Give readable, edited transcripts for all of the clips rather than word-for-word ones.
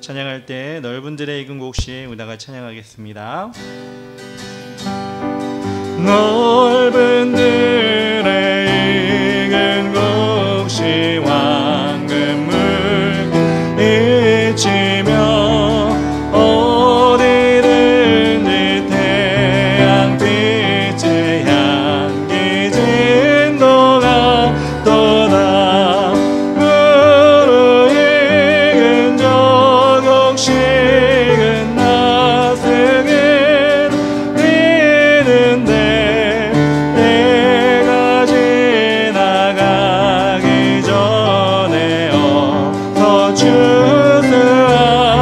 찬양할 때 넓은 들의 익은 곡식 우리가 찬양하겠습니다. 넓은 들의 익은 곡식 황금물 잊히며 어디든지 태양빛의 향기 진도가 또다 무르익은 저 곡식은 나승은 뛰는데 때가 지나가기 전에 어서 추수하라.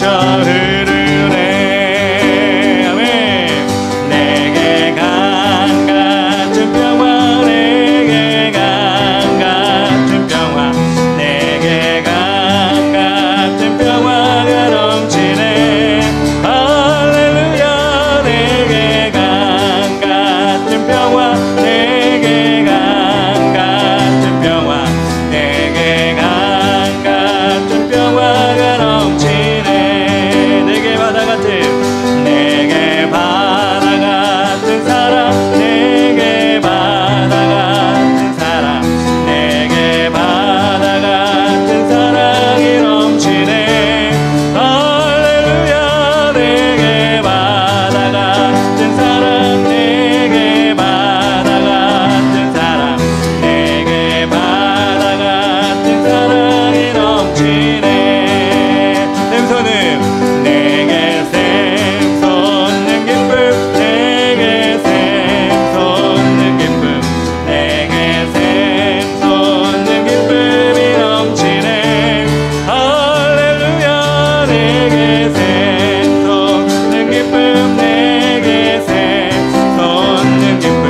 흐르네. 아멘. 내게 강 같은 평화, 내게 강 같은 평화, 내게 강 같은 평화가 넘치네. 할렐루야. 내게 강 같은 평화, 내게 강 같은 평화, 내게 강 같은 평화가 넘치네. 내게 바다 같은, 내게 바다 같은 사랑, 내게 바다 같은 사랑, 내게 바다 같은 사랑이 넘치네. 할렐루야. 내게 바다 같은 사랑, 내게 바다 같은 사랑, 내게 바다 같은 사랑이 넘치네. 샘솟는 내게 샘솟는 기쁨, 내게 샘솟는 기쁨, 내게 샘솟는 기쁨이 넘치네. 할렐루야. 내게 샘솟는 기쁨, 내게 샘솟는 기쁨,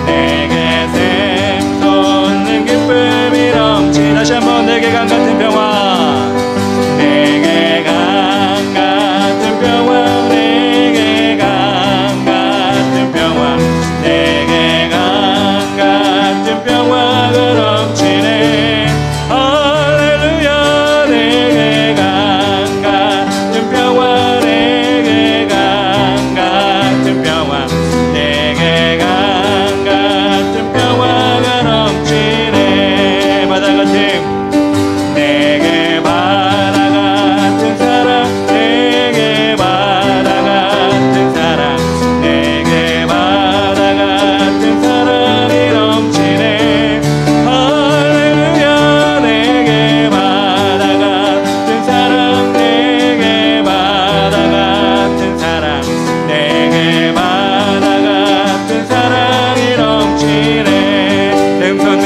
내게 샘솟는 기쁨이 넘치. 다시 한번 내게 강 같은 평화, 내게 강 같은 평화, 내게 강 같은 평화, 내게 강 같은 평화가 넘치네. 할렐루야. 내게 강 같은 평화, 내게 강 같은 평화, 내게 강 같은 평화가 넘치네. 바다 같은, 내게 바다 같은 사랑, 내게 바다 같은 사랑, 내게 바다 같은 사랑이 넘치네. 할렐루야. 내게 바다 같은 사랑, 내게 바다 같은 사랑, 내게 바다 같은 사랑이 넘치네. 샘솟는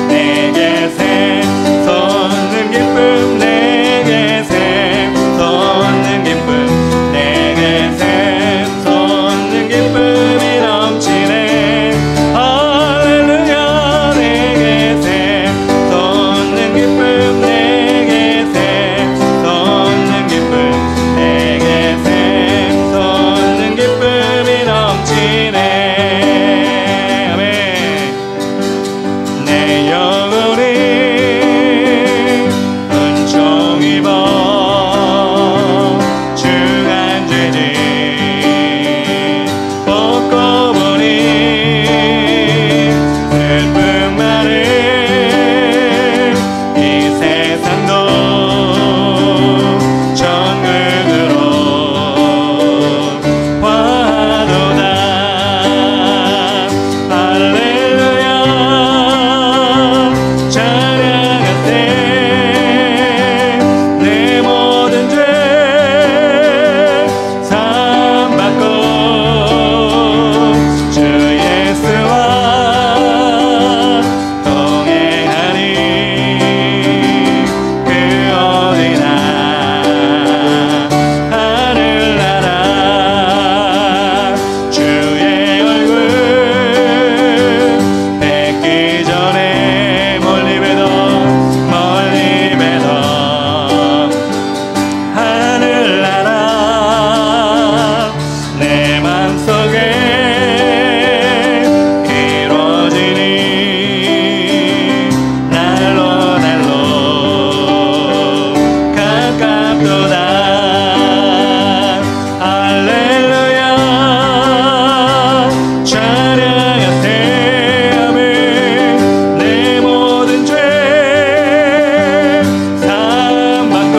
내게 샘솟는 기쁨, 내게 샘솟는 기쁨, 내게 샘솟는 기쁨이 넘치네. 할렐루야. 내게 샘솟는 기쁨, 내게 샘솟는 기쁨, 내게 샘솟는 기쁨이 넘치네. 아멘. 내 영혼이 은총 입어 중한 죄짓 벗고 보니 슬픔 많은 이 세상도 천국으로 화도다. 할렐루야. 찬양하세. 내 모든 죄 사함받고 주 예수와 동행하니 그 어디나 하늘나라. 주의 얼굴 뵙기 전에 멀리 뵈던 하늘나라. 내 맘속에 이루어지니 날로 날로 가깝도다. 할렐루야. 찬양하세. 아멘. 내 모든 죄 사함받고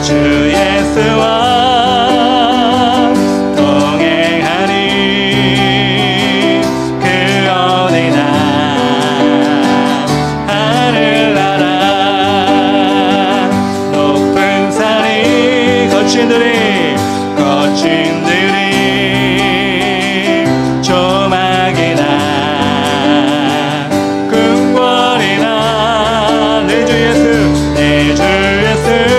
주 예수와 동행하니 그 어디나 하늘나라. 높은 산이 거친 들이 조막이나 궁궐이나 내 주 예수, 내 주 예수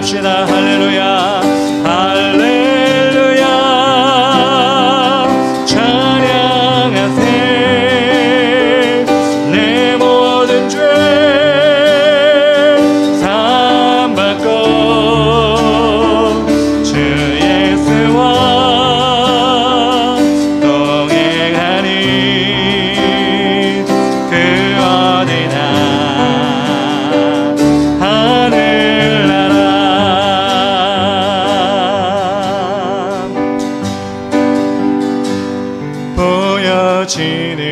찬양합시다. 할렐루야 할렐루야 찬양하세 내 모든 죄 사함받고 주 예수와 동행하니 그 어디나 하늘나라 보여지는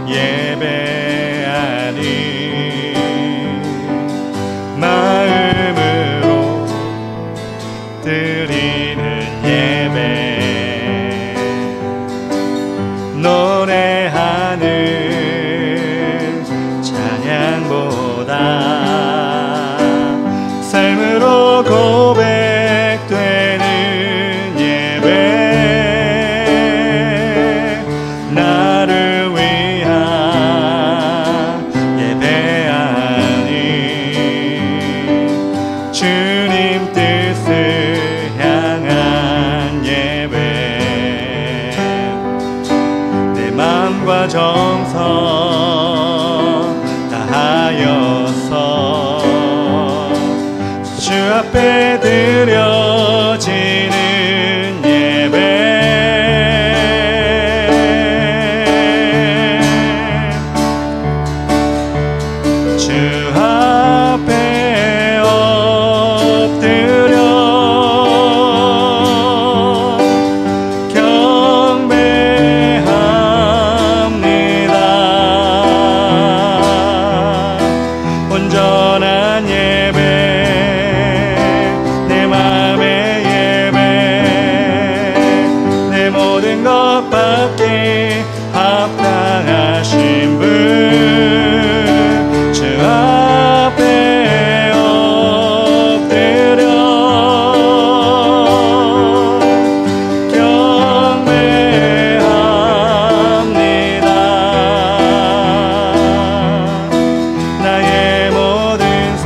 예배 아니 마음으로 드리는 예배 노래하는 찬양보다 삶으로 고백되는 예배 나를 위한 예배하니 주님 뜻을 향한 예배 내 마음과 정성 다하여서 주 앞에 드려지는 예배 주 앞에 엎드려 경배합니다. 온전한 예배 내 맘의 예배 내 모든 것 받기 합당하신 분 주 앞에 엎드려 경배합니다. 나의 모든 삶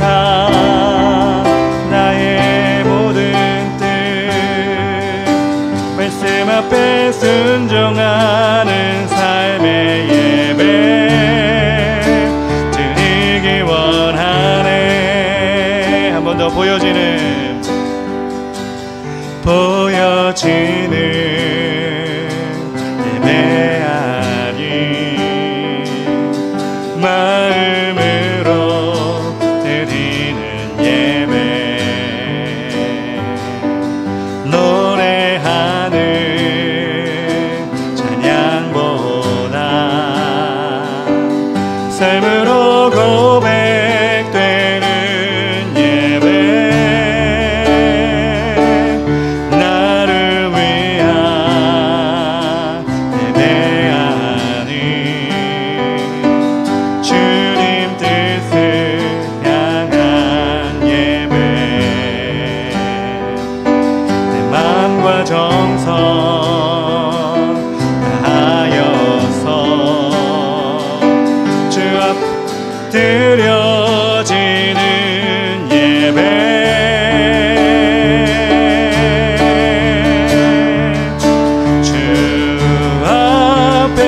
나의 모든 뜻 말씀 앞에 순종하는 삶의 예배 드리기 원하네. 한 번 더 보여지는 예배하니 마음으로 드리는 예배 노래하는 찬양보다 삶으로 고백되는 예배 나를 위한 예배하니 주님 뜻을 향한 예배 내 마음과 정성 다하여서 주 앞 드려지는 예배 주 앞에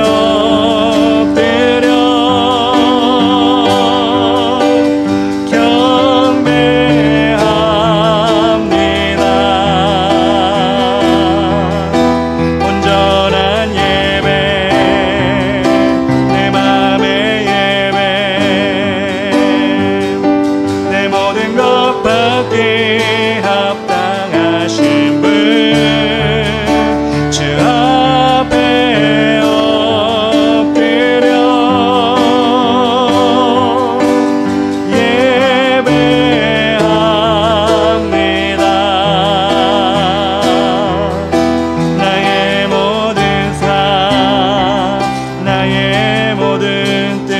엎드려 경배합니다. 온전한 예배 내 맘의 예배 내 모든 것 받기 합당하신 분 주 앞에 엎드려 예배합니다. 나의 모든 삶 나의 모든 뜻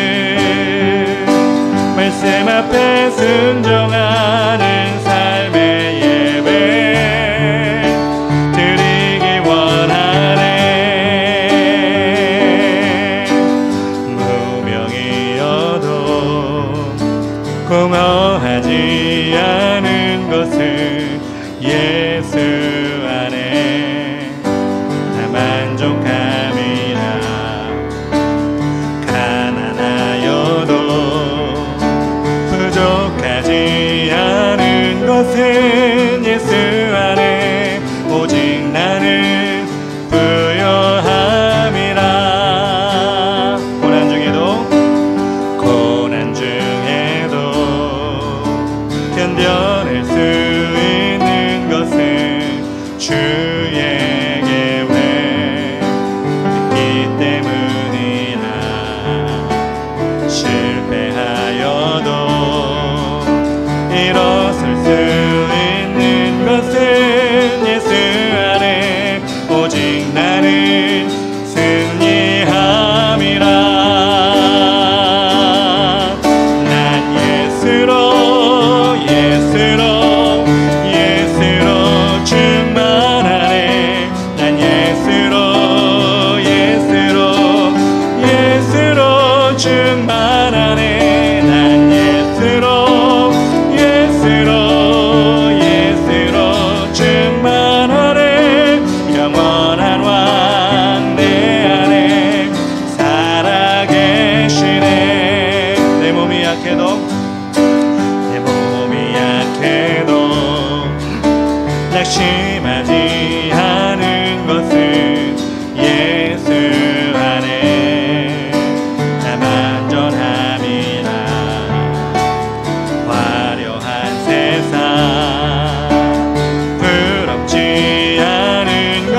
말씀 앞에 순종하는 삶의 예배 드리기 원하네. 무명이어도 공허하지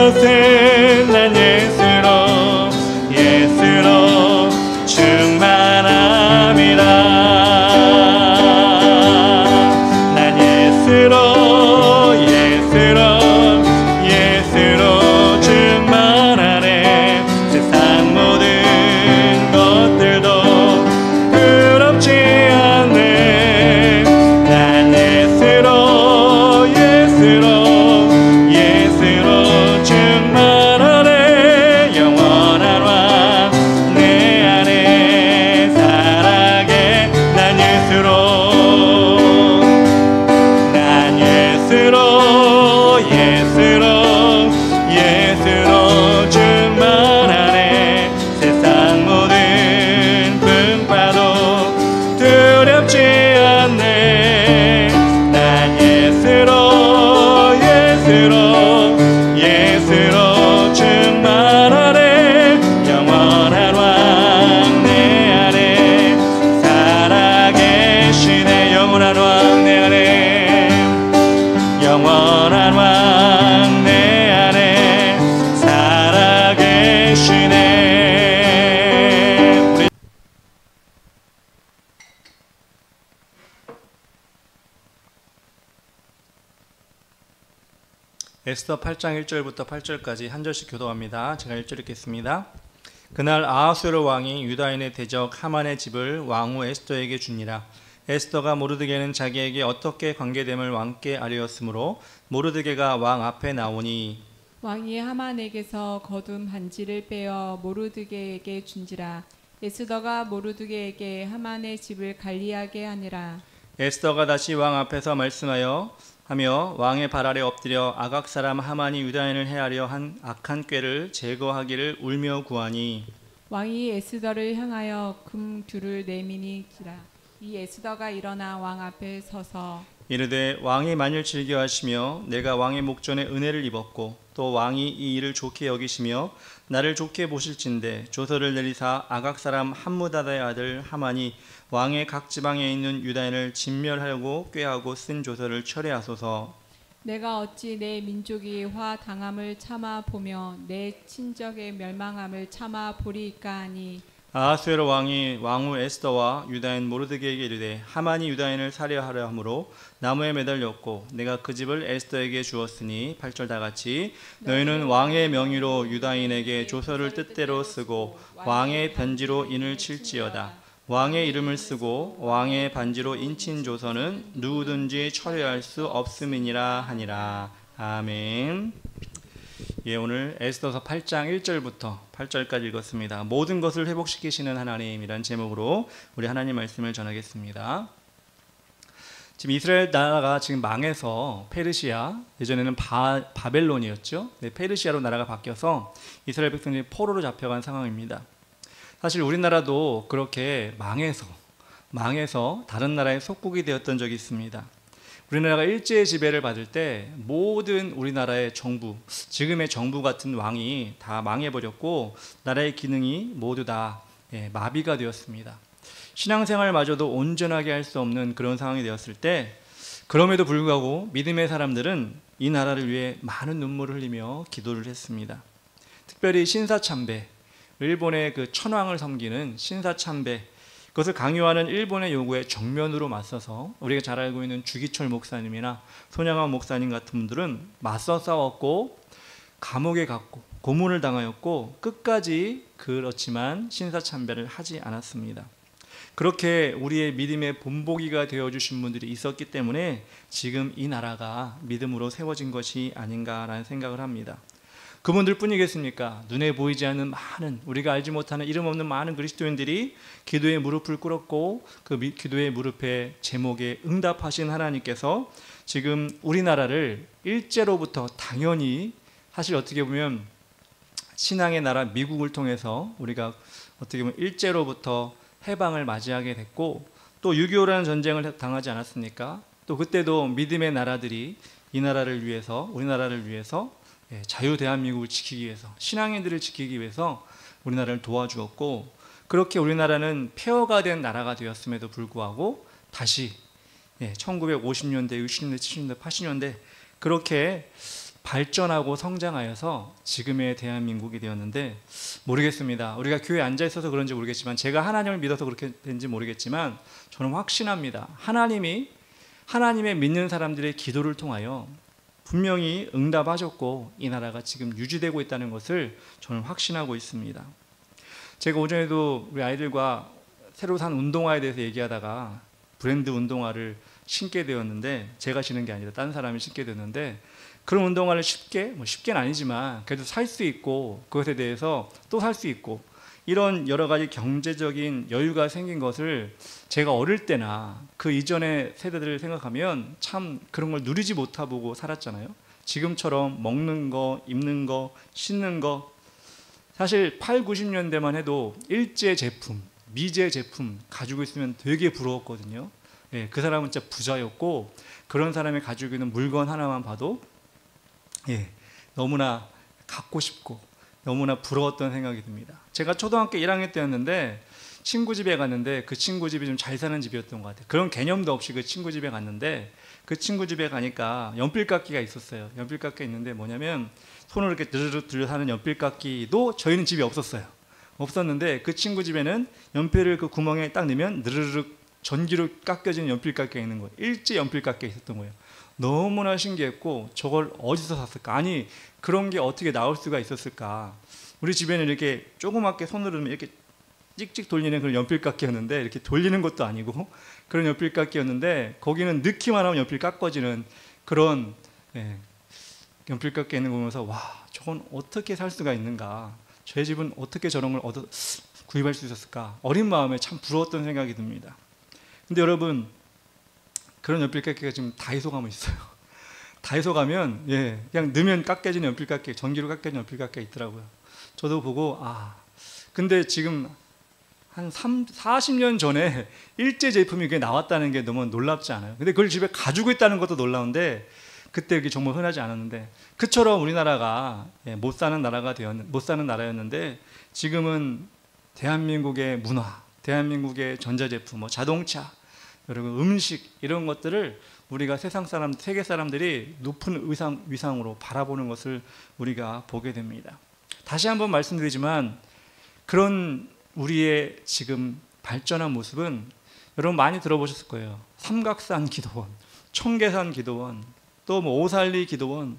곳은 난 예수로 예수로 충만함이라. 난 예수로 예수로 예수로 충만하네. 세상 모든 것들도 부럽지 않네. 난 예수로 예수로 예수로 충만하네. 영원한 왕 내 안에 살아게. 난 예수로 난 예수로 예수로 예수로 충만하네. 세상 모든 풍파도 두렵지 않네. 난 예수로 예수로 예수로 충만하네. 영원한 왕 내 안에 살아계시네. 영원한 왕 내 안에 영원한 왕 내 안에 살아계시네. 우리 에스더 8장 1절부터 8절까지 한 절씩 교도합니다. 제가 1절 읽겠습니다. 그날 아하수에로 왕이 유다인의 대적 하만의 집을 왕후 에스더에게 주니라. 에스더가 모르드게는 자기에게 어떻게 관계됨을 왕께 아뢰었으므로 모르드게가 왕 앞에 나오니 왕이 하만에게서 거둔 반지를 빼어 모르드게에게 준지라. 에스더가 모르드게에게 하만의 집을 관리하게 하니라. 에스더가 다시 왕 앞에서 말씀하여 하며 왕의 발 아래 엎드려 아각 사람 하만이 유다인을 해하려 한 악한 꾀를 제거하기를 울며 구하니 왕이 에스더를 향하여 금줄을 내미니지라. 이 에스더가 일어나 왕 앞에 서서 이르되 왕이 만일 즐겨하시며 내가 왕의 목전에 은혜를 입었고 또 왕이 이 일을 좋게 여기시며 나를 좋게 보실진대 조서를 내리사 아각 사람 함무다다의 아들 하만이 왕의 각 지방에 있는 유다인을 진멸하려고 꾀하고 쓴 조서를 철회하소서. 내가 어찌 내 민족이 화 당함을 참아 보며 내 친족의 멸망함을 참아 보리이까 하니. 아하수에로 왕이 왕후 에스더와 유다인 모르드게에게 이르되 하만이 유다인을 살해하려 함으로 나무에 매달렸고 내가 그 집을 에스더에게 주었으니 8절 다같이 너희는 왕의 명의로 유다인에게 조서를 뜻대로 쓰고 왕의 편지로 인을 칠지어다. 왕의 이름을 쓰고 왕의 반지로 인친 조서는 누구든지 철회할 수 없음이니라 하니라. 아멘. 예, 오늘 에스더서 8장 1절부터 8절까지 읽었습니다. 모든 것을 회복시키시는 하나님이란 제목으로 우리 하나님 말씀을 전하겠습니다. 지금 이스라엘 나라가 지금 망해서 페르시아, 예전에는 바벨론이었죠. 네, 페르시아로 나라가 바뀌어서 이스라엘 백성들이 포로로 잡혀간 상황입니다. 사실 우리나라도 그렇게 망해서 다른 나라의 속국이 되었던 적이 있습니다. 우리나라가 일제의 지배를 받을 때 모든 우리나라의 정부, 지금의 정부 같은 왕이 다 망해버렸고 나라의 기능이 모두 다 마비가 되었습니다. 신앙생활마저도 온전하게 할 수 없는 그런 상황이 되었을 때 그럼에도 불구하고 믿음의 사람들은 이 나라를 위해 많은 눈물을 흘리며 기도를 했습니다. 특별히 신사참배, 일본의 그 천황을 섬기는 신사참배, 그것을 강요하는 일본의 요구에 정면으로 맞서서 우리가 잘 알고 있는 주기철 목사님이나 손양원 목사님 같은 분들은 맞서 싸웠고 감옥에 갔고 고문을 당하였고 끝까지 그렇지만 신사참배를 하지 않았습니다. 그렇게 우리의 믿음의 본보기가 되어주신 분들이 있었기 때문에 지금 이 나라가 믿음으로 세워진 것이 아닌가라는 생각을 합니다. 그분들 뿐이겠습니까? 눈에 보이지 않는 많은, 우리가 알지 못하는 이름 없는 많은 그리스도인들이 기도에 무릎을 꿇었고 그 기도의 무릎에 제목에 응답하신 하나님께서 지금 우리나라를 일제로부터 당연히, 사실 어떻게 보면 신앙의 나라 미국을 통해서 우리가 어떻게 보면 일제로부터 해방을 맞이하게 됐고 또 6.25라는 전쟁을 당하지 않았습니까? 또 그때도 믿음의 나라들이 이 나라를 위해서, 우리나라를 위해서 자유 대한민국을 지키기 위해서, 신앙인들을 지키기 위해서 우리나라를 도와주었고, 그렇게 우리나라는 폐허가 된 나라가 되었음에도 불구하고 다시 1950년대, 60년대, 70년대, 80년대 그렇게 발전하고 성장하여서 지금의 대한민국이 되었는데 모르겠습니다. 우리가 교회에 앉아 있어서 그런지 모르겠지만 제가 하나님을 믿어서 그렇게 된지 모르겠지만 저는 확신합니다. 하나님의 믿는 사람들의 기도를 통하여 분명히 응답하셨고 이 나라가 지금 유지되고 있다는 것을 저는 확신하고 있습니다. 제가 오전에도 우리 아이들과 새로 산 운동화에 대해서 얘기하다가 브랜드 운동화를 신게 되었는데 제가 신는 게 아니라 다른 사람이 신게 되었는데 그런 운동화를 쉽게는 아니지만 그래도 살 수 있고 그것에 대해서 또 살 수 있고 이런 여러 가지 경제적인 여유가 생긴 것을 제가 어릴 때나 그 이전의 세대들을 생각하면 참 그런 걸 누리지 못하고 살았잖아요. 지금처럼 먹는 거, 입는 거, 신는 거 사실 8, 90년대만 해도 일제 제품, 미제 제품 가지고 있으면 되게 부러웠거든요. 예, 그 사람은 진짜 부자였고 그런 사람이 가지고 있는 물건 하나만 봐도 너무나 갖고 싶고 너무나 부러웠던 생각이 듭니다. 제가 초등학교 1학년 때였는데 친구 집에 갔는데 그 친구 집이 좀 잘 사는 집이었던 것 같아요. 그런 개념도 없이 그 친구 집에 갔는데 그 친구 집에 가니까 연필깎이가 있었어요. 연필깎이가 있는데 뭐냐면 손으로 이렇게 드르륵 들려 사는 연필깎이도 저희는 집에 없었는데 그 친구 집에는 연필을 그 구멍에 딱 넣으면 드르륵 전기로 깎여지는 연필깎이가 있는 거예요. 일제 연필깎이가 있었던 거예요. 너무나 신기했고 저걸 어디서 샀을까? 아니 그런 게 어떻게 나올 수가 있었을까? 우리 집에는 이렇게 조그맣게 손으로 이렇게 찍찍 돌리는 그런 연필깎이였는데 이렇게 돌리는 것도 아니고 그런 연필깎이였는데 거기는 넣기만 하면 연필 깎아지는 그런 연필깎이 있는 거 보면서 와 저건 어떻게 살 수가 있는가? 저희 집은 어떻게 저런 걸 구입할 수 있었을까? 어린 마음에 참 부러웠던 생각이 듭니다. 근데 여러분 그런 연필깎이가 지금 다이소 가면 있어요. 다이소 가면 그냥 넣으면 깎여지는 연필깎이, 전기로 깎여지는 연필깎이가 있더라고요. 저도 보고 근데 지금 한 40년 전에 일제 제품이 그게 나왔다는 게 너무 놀랍지 않아요? 근데 그걸 집에 가지고 있다는 것도 놀라운데 그때 그게 정말 흔하지 않았는데 그처럼 우리나라가 못 사는 나라였는데 지금은 대한민국의 문화, 대한민국의 전자제품, 자동차, 여러분 음식 이런 것들을 우리가 세계 사람들이 높은 위상으로 바라보는 것을 우리가 보게 됩니다. 다시 한번 말씀드리지만 그런 우리의 지금 발전한 모습은 여러분 많이 들어보셨을 거예요. 삼각산 기도원, 청계산 기도원, 또 오살리 기도원,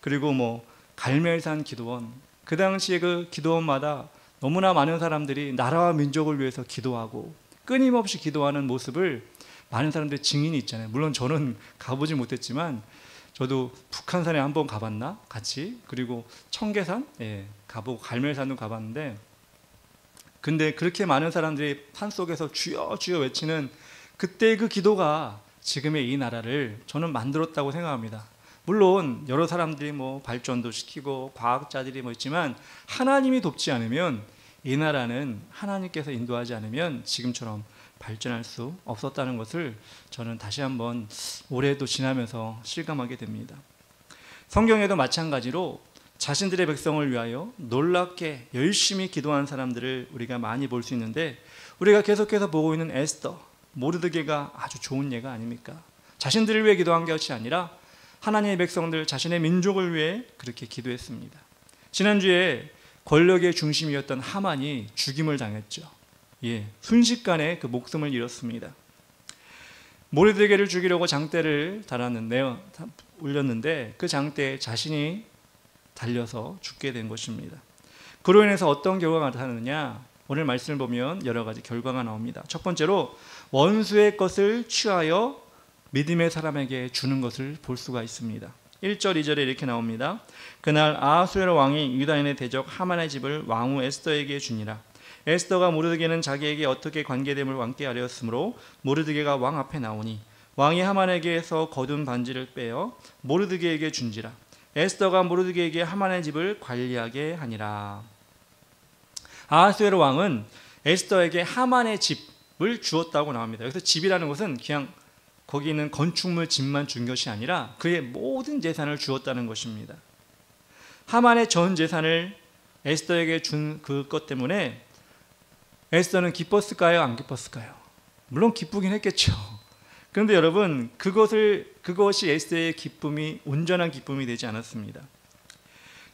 그리고 갈멜산 기도원. 그 당시에 그 기도원마다 너무나 많은 사람들이 나라와 민족을 위해서 기도하고 끊임없이 기도하는 모습을 많은 사람들이 증인이 있잖아요. 물론 저는 가보지 못했지만 저도 북한산에 한번 가봤나 같이, 그리고 청계산 가보고 갈멜산도 가봤는데 근데 그렇게 많은 사람들이 산속에서 주여 주여 외치는 그때 그 기도가 지금의 이 나라를 저는 만들었다고 생각합니다. 물론 여러 사람들이 발전도 시키고 과학자들이 있지만 하나님이 돕지 않으면 이 나라는 하나님께서 인도하지 않으면 지금처럼 발전할 수 없었다는 것을 저는 다시 한번 올해도 지나면서 실감하게 됩니다. 성경에도 마찬가지로 자신들의 백성을 위하여 놀랍게 열심히 기도한 사람들을 우리가 많이 볼 수 있는데 우리가 계속해서 보고 있는 에스더, 모르드게가 아주 좋은 예가 아닙니까? 자신들을 위해 기도한 것이 아니라 하나님의 백성들, 자신의 민족을 위해 그렇게 기도했습니다. 지난주에 권력의 중심이었던 하만이 죽임을 당했죠. 순식간에 그 목숨을 잃었습니다. 모르드게를 죽이려고 장대를 올렸는데 그 장대에 자신이 달려서 죽게 된 것입니다. 그로 인해서 어떤 결과가 나타나느냐? 오늘 말씀을 보면 여러 가지 결과가 나옵니다. 첫 번째로 원수의 것을 취하여 믿음의 사람에게 주는 것을 볼 수가 있습니다. 1절 2절에 이렇게 나옵니다. 그날 아하수에로 왕이 유다인의 대적 하만의 집을 왕후 에스더에게 주니라. 에스더가 모르드게는 자기에게 어떻게 관계됨을 왕께 알렸으므로 모르드게가 왕 앞에 나오니 왕이 하만에게서 거둔 반지를 빼어 모르드게에게 준지라. 에스더가 모르드게에게 하만의 집을 관리하게 하니라. 아하수에로 왕은 에스더에게 하만의 집을 주었다고 나옵니다. 여기서 집이라는 것은 그냥 거기 있는 건축물 집만 준 것이 아니라 그의 모든 재산을 주었다는 것입니다. 하만의 전 재산을 에스더에게 준 그것 때문에 에스더는 기뻤을까요? 안 기뻤을까요? 물론 기쁘긴 했겠죠. 그런데 여러분, 그것이 에스더의 기쁨이 온전한 기쁨이 되지 않았습니다.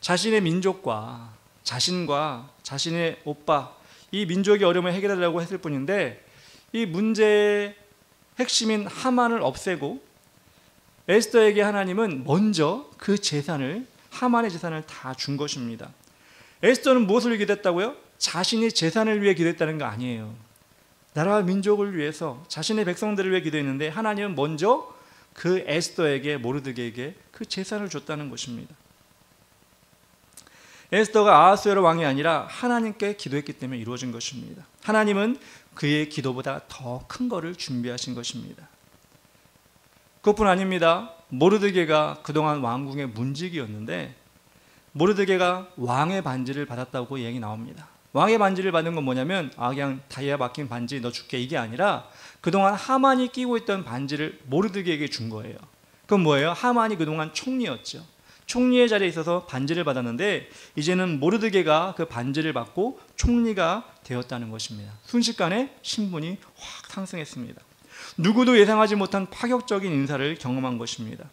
자신의 민족과 자신과 자신의 오빠, 이 민족의 어려움을 해결하려고 했을 뿐인데, 이 문제의 핵심인 하만을 없애고 에스더에게 하나님은 먼저 그 재산을, 하만의 재산을 다 준 것입니다. 에스더는 무엇을 기도했다고요? 자신이 재산을 위해 기도했다는 거 아니에요. 나라와 민족을 위해서, 자신의 백성들을 위해 기도했는데, 하나님은 먼저 그 에스더에게, 모르드게에게 그 재산을 줬다는 것입니다. 에스더가 아하수에로 왕이 아니라 하나님께 기도했기 때문에 이루어진 것입니다. 하나님은 그의 기도보다 더 큰 것을 준비하신 것입니다. 그것뿐 아닙니다. 모르드게가 그동안 왕궁의 문직이었는데, 모르드게가 왕의 반지를 받았다고 얘기 나옵니다. 왕의 반지를 받은 건 뭐냐면, 그냥 다이아 박힌 반지 너 줄게, 이게 아니라 그동안 하만이 끼고 있던 반지를 모르드게에게 준 거예요. 그건 뭐예요? 하만이 그동안 총리였죠. 총리의 자리에 있어서 반지를 받았는데, 이제는 모르드게가 그 반지를 받고 총리가 되었다는 것입니다. 순식간에 신분이 확 상승했습니다. 누구도 예상하지 못한 파격적인 인사를 경험한 것입니다.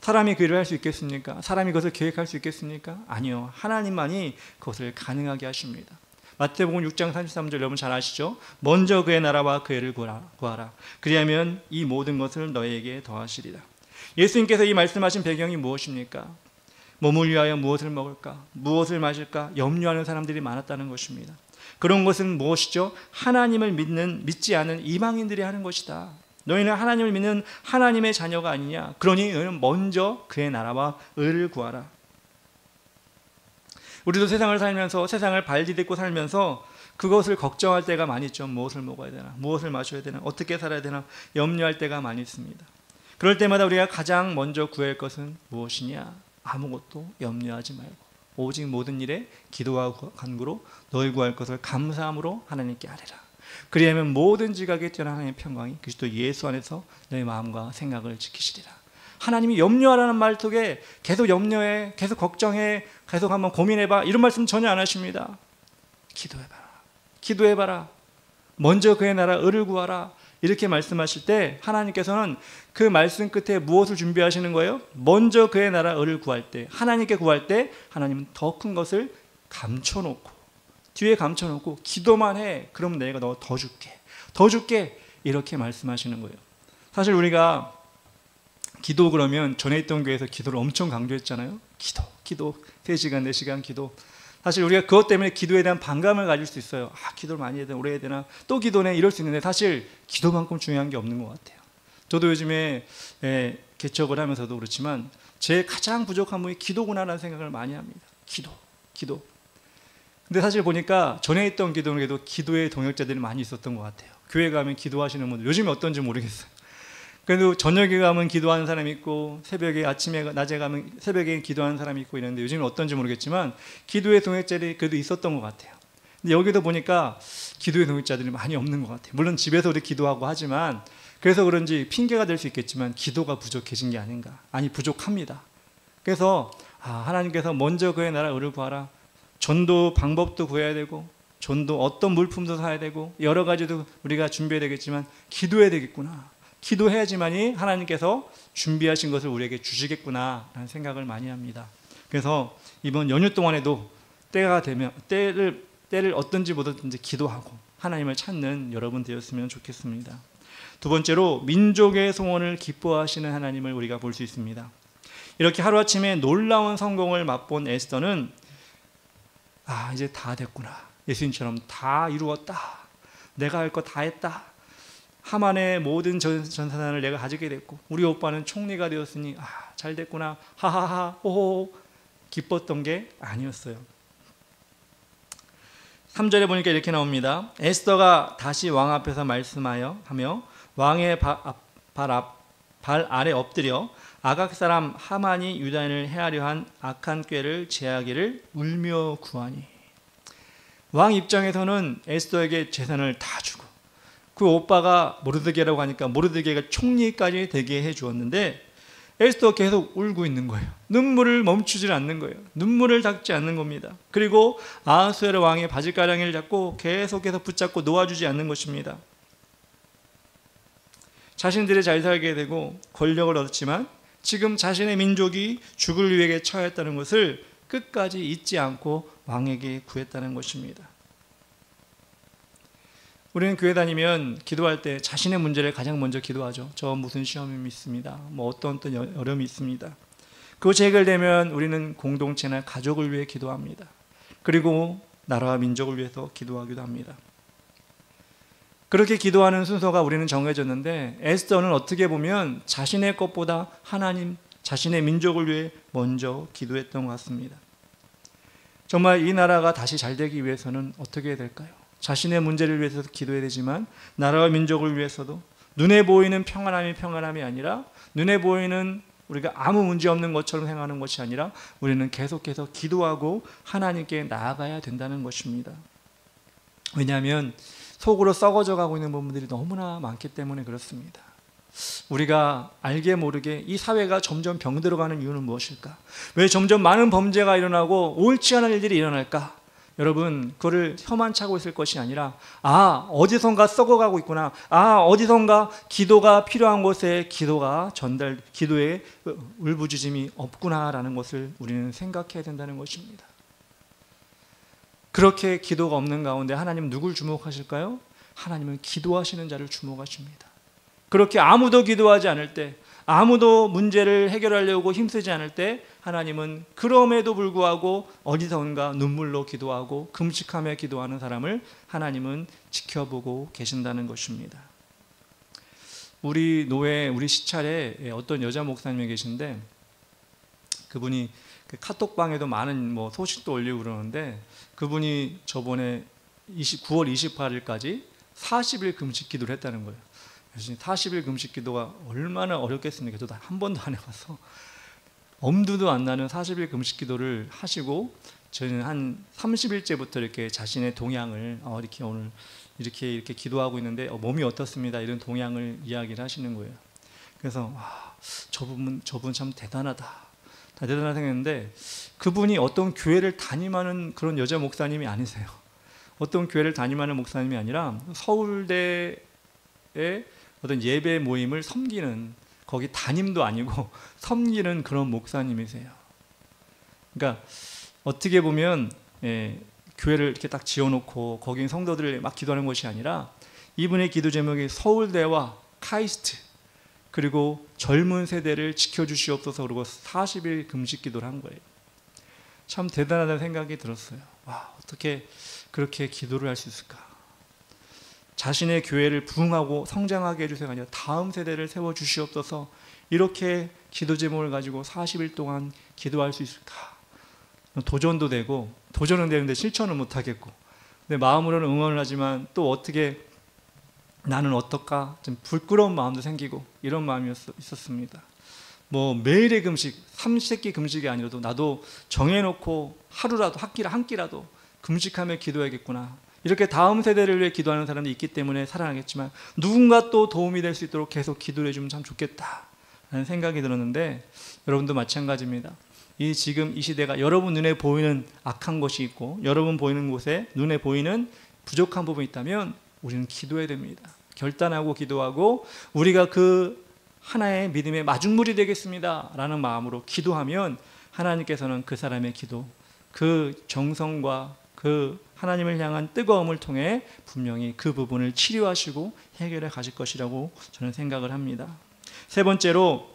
사람이 그 일을 할 수 있겠습니까? 사람이 그것을 계획할 수 있겠습니까? 아니요. 하나님만이 그것을 가능하게 하십니다. 마태복음 6장 33절 여러분 잘 아시죠? 먼저 그의 나라와 그의 의를 구하라. 그리하면 이 모든 것을 너희에게 더하시리라. 예수님께서 이 말씀하신 배경이 무엇입니까? 몸을 위하여 무엇을 먹을까? 무엇을 마실까? 염려하는 사람들이 많았다는 것입니다. 그런 것은 무엇이죠? 하나님을 믿지 않은 이방인들이 하는 것이다. 너희는 하나님을 믿는 하나님의 자녀가 아니냐? 그러니 너희는 먼저 그의 나라와 의를 구하라. 우리도 세상을 살면서, 세상을 발디딛고 살면서 그것을 걱정할 때가 많이 있죠. 무엇을 먹어야 되나? 무엇을 마셔야 되나? 어떻게 살아야 되나? 염려할 때가 많이 있습니다. 그럴 때마다 우리가 가장 먼저 구해야 할 것은 무엇이냐? 아무것도 염려하지 말고 오직 모든 일에 기도와 간구로 너희 구할 것을 감사함으로 하나님께 아뢰라. 그리하면 모든 지각에 뛰어난 하나님의 평강이 그리스도 예수 안에서 너희 마음과 생각을 지키시리라. 하나님이 염려하라는 말 속에 계속 염려해, 계속 걱정해, 계속 한번 고민해봐, 이런 말씀 전혀 안 하십니다. 기도해봐라. 먼저 그의 나라 의를 구하라. 이렇게 말씀하실 때 하나님께서는 그 말씀 끝에 무엇을 준비하시는 거예요? 먼저 그의 나라 의를 구할 때, 하나님께 구할 때 하나님은 더 큰 것을 감춰놓고, 뒤에 감춰놓고 기도만 해. 그럼 내가 너 더 줄게. 이렇게 말씀하시는 거예요. 사실 우리가 기도 그러면 전에 있던 교회에서 기도를 엄청 강조했잖아요. 기도 3시간 4시간 기도. 사실 우리가 그것 때문에 기도에 대한 반감을 가질 수 있어요. 기도를 많이 해야 되나, 오래 해야 되나, 또 기도네, 이럴 수 있는데 사실 기도만큼 중요한 게 없는 것 같아요. 저도 요즘에 개척을 하면서도 그렇지만 제 가장 부족한 부분이 기도구나라는 생각을 많이 합니다. 기도. 근데 사실 보니까 전에 있던 기도에도 기도의 동역자들이 많이 있었던 것 같아요. 교회 가면 기도하시는 분들, 요즘에 어떤지 모르겠어요. 그래도 저녁에 가면 기도하는 사람이 있고, 새벽에, 낮에 가면 새벽에 기도하는 사람이 있고 이랬는데, 요즘은 어떤지 모르겠지만 기도의 동역자들이 그래도 있었던 것 같아요. 근데 여기도 보니까 기도의 동역자들이 많이 없는 것 같아요. 물론 집에서 우리 기도하고 하지만, 그래서 그런지 핑계가 될 수 있겠지만 기도가 부족해진 게 아닌가. 아니, 부족합니다. 그래서 하나님께서 먼저 그의 나라 의를 구하라. 전도 방법도 구해야 되고, 전도 어떤 물품도 사야 되고, 여러 가지도 우리가 준비해야 되겠지만 기도해야 되겠구나. 기도해야지만이 하나님께서 준비하신 것을 우리에게 주시겠구나 라는 생각을 많이 합니다. 그래서 이번 연휴 동안에도 때가 되면 때를 어떤지 뭐든지 기도하고 하나님을 찾는 여러분 되었으면 좋겠습니다. 두 번째로, 민족의 소원을 기뻐하시는 하나님을 우리가 볼 수 있습니다. 이렇게 하루아침에 놀라운 성공을 맛본 에스더는 이제 다 됐구나. 예수님처럼 다 이루었다. 내가 할 거 다 했다. 하만의 모든 전사단을 내가 가지게 됐고, 우리 오빠는 총리가 되었으니 잘 됐구나. 하하하 호호 기뻤던 게 아니었어요. 3절에 보니까 이렇게 나옵니다. 에스더가 다시 왕 앞에서 말씀하며 왕의 발 아래 엎드려 아각 사람 하만이 유다인을 해하려 한 악한 꾀를 제하기를 울며 구하니. 왕 입장에서는 에스더에게 재산을 다 주고, 그 오빠가 모르드게라고 하니까 모르드게가 총리까지 되게 해주었는데, 에스더가 계속 울고 있는 거예요. 눈물을 멈추질 않는 거예요. 눈물을 닦지 않는 겁니다. 그리고 아하수에로 왕의 바지가랑이를 잡고 계속해서 붙잡고 놓아주지 않는 것입니다. 자신들이 잘 살게 되고 권력을 얻었지만 지금 자신의 민족이 죽을 위기에 처했다는 것을 끝까지 잊지 않고 왕에게 구했다는 것입니다. 우리는 교회 다니면 기도할 때 자신의 문제를 가장 먼저 기도하죠. 저 무슨 시험이 있습니다. 뭐 어떤 어려움이 있습니다. 그것이 해결되면 우리는 공동체나 가족을 위해 기도합니다. 그리고 나라와 민족을 위해서 기도하기도 합니다. 그렇게 기도하는 순서가 우리는 정해졌는데 에스더는 어떻게 보면 자신의 것보다 하나님, 자신의 민족을 위해 먼저 기도했던 것 같습니다. 정말 이 나라가 다시 잘 되기 위해서는 어떻게 해야 될까요? 자신의 문제를 위해서도 기도해야 되지만 나라와 민족을 위해서도 눈에 보이는 평안함이 아니라 눈에 보이는 우리가 아무 문제 없는 것처럼 행하는 것이 아니라 우리는 계속해서 기도하고 하나님께 나아가야 된다는 것입니다. 왜냐하면 속으로 썩어져 가고 있는 부분들이 너무나 많기 때문에 그렇습니다. 우리가 알게 모르게 이 사회가 점점 병들어가는 이유는 무엇일까? 왜 점점 많은 범죄가 일어나고 옳지 않은 일들이 일어날까? 여러분, 그거를 혀만 차고 있을 것이 아니라 어디선가 썩어가고 있구나. 어디선가 기도가 필요한 곳에 기도에 울부짖음이 없구나라는 것을 우리는 생각해야 된다는 것입니다. 그렇게 기도가 없는 가운데 하나님은 누굴 주목하실까요? 하나님은 기도하시는 자를 주목하십니다. 그렇게 아무도 기도하지 않을 때, 아무도 문제를 해결하려고 힘쓰지 않을 때 하나님은 그럼에도 불구하고 어디선가 눈물로 기도하고 금식하며 기도하는 사람을 하나님은 지켜보고 계신다는 것입니다. 우리 노회, 우리 시찰에 어떤 여자 목사님이 계신데 그분이 카톡방에도 많은 소식도 올리고 그러는데 그분이 저번에 9월 28일까지 40일 금식 기도를 했다는 거예요. 40일 금식 기도가 얼마나 어렵겠습니까? 저도 한 번도 안 해봐서 엄두도 안 나는 40일 금식 기도를 하시고 저는 한 30일째부터 이렇게 자신의 동향을 이렇게 오늘 이렇게 기도하고 있는데 몸이 어떻습니다. 이런 동향을 이야기를 하시는 거예요. 그래서 저분 참 대단하다 생각했는데 그분이 어떤 교회를 담임하는 그런 여자 목사님이 아니세요. 어떤 교회를 담임하는 목사님이 아니라 서울대의 어떤 예배 모임을 섬기는, 거기 담임도 아니고 섬기는 그런 목사님이세요. 그러니까 어떻게 보면 교회를 이렇게 딱 지어놓고 거기 성도들을 막 기도하는 것이 아니라 이분의 기도 제목이 서울대와 카이스트 그리고 젊은 세대를 지켜주시옵소서 그러고 40일 금식 기도를 한 거예요. 참 대단하다는 생각이 들었어요. 어떻게 그렇게 기도를 할 수 있을까? 자신의 교회를 부흥하고 성장하게 해주세요 아니라 다음 세대를 세워주시옵소서 이렇게 기도 제목을 가지고 40일 동안 기도할 수 있을까? 도전도 되고 도전은 되는데 실천은 못하겠고 내 마음으로는 응원을 하지만 또 어떻게 나는 어떨까? 좀 부끄러운 마음도 생기고 이런 마음이 있었습니다. 매일의 금식, 삼시세끼 금식이 아니라도 나도 정해놓고 하루라도 한 끼라도 금식하며 기도해야겠구나. 이렇게 다음 세대를 위해 기도하는 사람이 있기 때문에 살아나겠지만 누군가 또 도움이 될 수 있도록 계속 기도를 해주면 참 좋겠다라는 생각이 들었는데 여러분도 마찬가지입니다. 지금 이 시대가 여러분 눈에 보이는 악한 것이 있고 여러분 보이는 곳에 눈에 보이는 부족한 부분이 있다면 우리는 기도해야 됩니다. 결단하고 기도하고 우리가 그 하나의 믿음의 마중물이 되겠습니다 라는 마음으로 기도하면 하나님께서는 그 사람의 기도, 그 정성과 그 하나님을 향한 뜨거움을 통해 분명히 그 부분을 치료하시고 해결해 가실 것이라고 저는 생각을 합니다. 세 번째로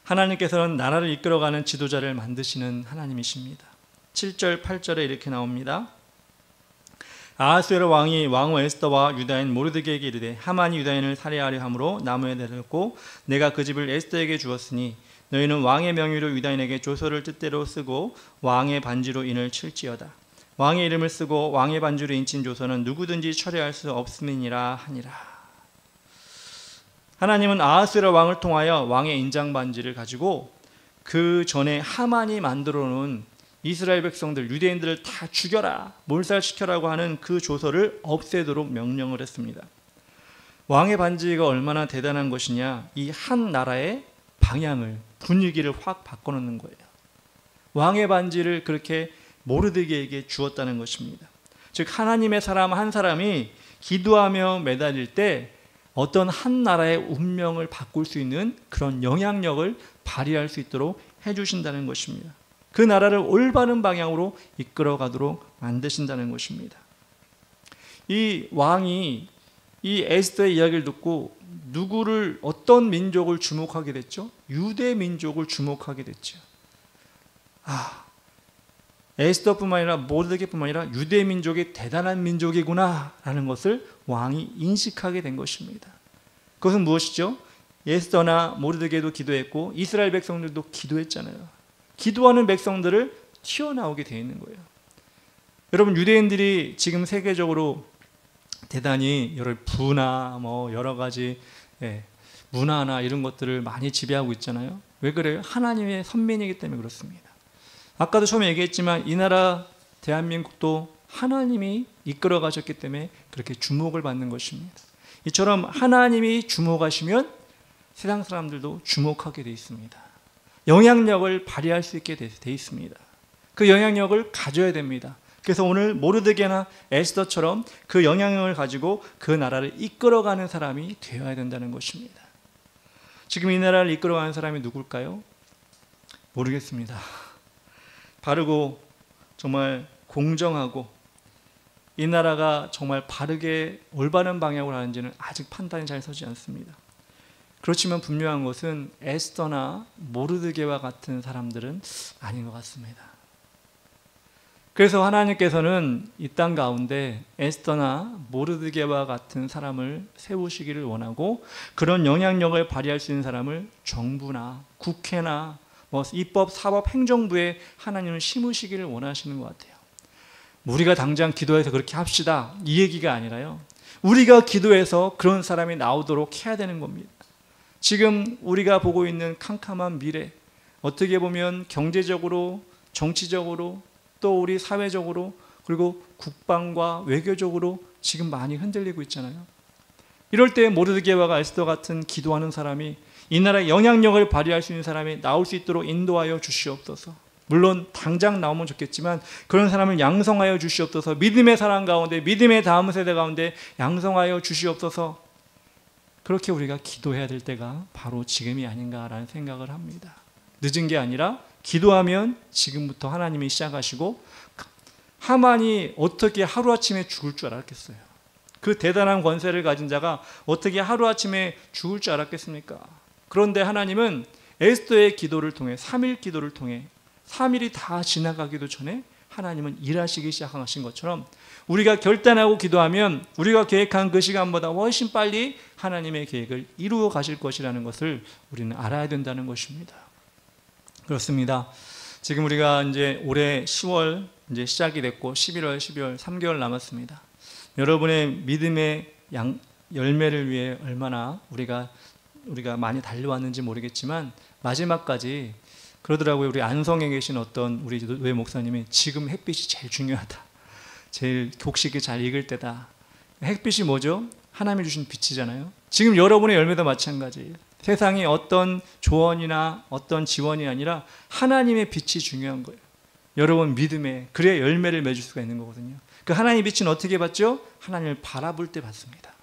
하나님께서는 나라를 이끌어가는 지도자를 만드시는 하나님이십니다. 7절 8절에 이렇게 나옵니다. 아하수에로 왕이 왕후 에스더와 유다인 모르드게에게 이르되 하만이 유다인을 살해하려 함으로 나무에 내렸고 내가 그 집을 에스더에게 주었으니 너희는 왕의 명의로 유다인에게 조서를 뜻대로 쓰고 왕의 반지로 인을 칠지어다. 왕의 이름을 쓰고 왕의 반지로 인친 조서는 누구든지 철회할 수 없음이니라 하니라. 하나님은 아하수에로 왕을 통하여 왕의 인장 반지를 가지고 그 전에 하만이 만들어 놓은 이스라엘 백성들, 유대인들을 다 죽여라, 몰살시켜라고 하는 그 조서를 없애도록 명령을 했습니다. 왕의 반지가 얼마나 대단한 것이냐, 이 한 나라의 방향을, 분위기를 확 바꿔놓는 거예요. 왕의 반지를 그렇게 모르드게에게 주었다는 것입니다. 즉 하나님의 사람 한 사람이 기도하며 매달릴 때 어떤 한 나라의 운명을 바꿀 수 있는 그런 영향력을 발휘할 수 있도록 해주신다는 것입니다. 그 나라를 올바른 방향으로 이끌어 가도록 만드신다는 것입니다. 이 왕이 이 에스더의 이야기를 듣고 누구를, 어떤 민족을 주목하게 됐죠? 유대 민족을 주목하게 됐죠. 에스더뿐만 아니라 모르드게뿐만 아니라 유대 민족이 대단한 민족이구나 라는 것을 왕이 인식하게 된 것입니다. 그것은 무엇이죠? 에스더나 모르드게도 기도했고 이스라엘 백성들도 기도했잖아요. 기도하는 백성들을 튀어나오게 되어 있는 거예요. 여러분, 유대인들이 지금 세계적으로 대단히 여러 부나 여러 가지 문화나 이런 것들을 많이 지배하고 있잖아요. 왜 그래요? 하나님의 선민이기 때문에 그렇습니다. 아까도 처음에 얘기했지만 이 나라 대한민국도 하나님이 이끌어 가셨기 때문에 그렇게 주목을 받는 것입니다. 이처럼 하나님이 주목하시면 세상 사람들도 주목하게 되어 있습니다. 영향력을 발휘할 수 있게 되어 있습니다. 그 영향력을 가져야 됩니다. 그래서 오늘 모르드게나 에스더처럼 그 영향력을 가지고 그 나라를 이끌어가는 사람이 되어야 된다는 것입니다. 지금 이 나라를 이끌어가는 사람이 누굴까요? 모르겠습니다. 바르고 정말 공정하고 이 나라가 정말 바르게 올바른 방향으로 하는지는 아직 판단이 잘 서지 않습니다. 그렇지만 분명한 것은 에스더나 모르드게와 같은 사람들은 아닌 것 같습니다. 그래서 하나님께서는 이 땅 가운데 에스더나 모르드게와 같은 사람을 세우시기를 원하고, 그런 영향력을 발휘할 수 있는 사람을 정부나 국회나 입법, 사법, 행정부에 하나님은 심으시기를 원하시는 것 같아요. 우리가 당장 기도해서 그렇게 합시다, 이 얘기가 아니라요, 우리가 기도해서 그런 사람이 나오도록 해야 되는 겁니다. 지금 우리가 보고 있는 캄캄한 미래, 어떻게 보면 경제적으로, 정치적으로, 또 우리 사회적으로, 그리고 국방과 외교적으로 지금 많이 흔들리고 있잖아요. 이럴 때 모르드게와 에스더 같은 기도하는 사람이, 이 나라의 영향력을 발휘할 수 있는 사람이 나올 수 있도록 인도하여 주시옵소서. 물론 당장 나오면 좋겠지만 그런 사람을 양성하여 주시옵소서. 믿음의 사람 가운데, 믿음의 다음 세대 가운데 양성하여 주시옵소서. 그렇게 우리가 기도해야 될 때가 바로 지금이 아닌가라는 생각을 합니다. 늦은 게 아니라 기도하면 지금부터 하나님이 시작하시고, 하만이 어떻게 하루아침에 죽을 줄 알았겠어요? 그 대단한 권세를 가진 자가 어떻게 하루아침에 죽을 줄 알았겠습니까? 그런데 하나님은 에스더의 기도를 통해, 3일 기도를 통해, 3일이 다 지나가기도 전에 하나님은 일하시기 시작하신 것처럼 우리가 결단하고 기도하면 우리가 계획한 그 시간보다 훨씬 빨리 하나님의 계획을 이루어 가실 것이라는 것을 우리는 알아야 된다는 것입니다. 그렇습니다. 지금 우리가 이제 올해 10월 이제 시작이 됐고 11월, 12월 3개월 남았습니다. 여러분의 믿음의 열매를 위해 얼마나 우리가 많이 달려왔는지 모르겠지만 마지막까지 그러더라고요. 우리 안성에 계신 어떤 우리 노예 목사님이 지금 햇빛이 제일 중요하다. 제일 곡식이 잘 익을 때다. 햇빛이 뭐죠? 하나님이 주신 빛이잖아요. 지금 여러분의 열매도 마찬가지예요. 세상에 어떤 조언이나 어떤 지원이 아니라 하나님의 빛이 중요한 거예요. 여러분 믿음에, 그래야 열매를 맺을 수가 있는 거거든요. 그 하나님의 빛은 어떻게 받죠? 하나님을 바라볼 때 받습니다.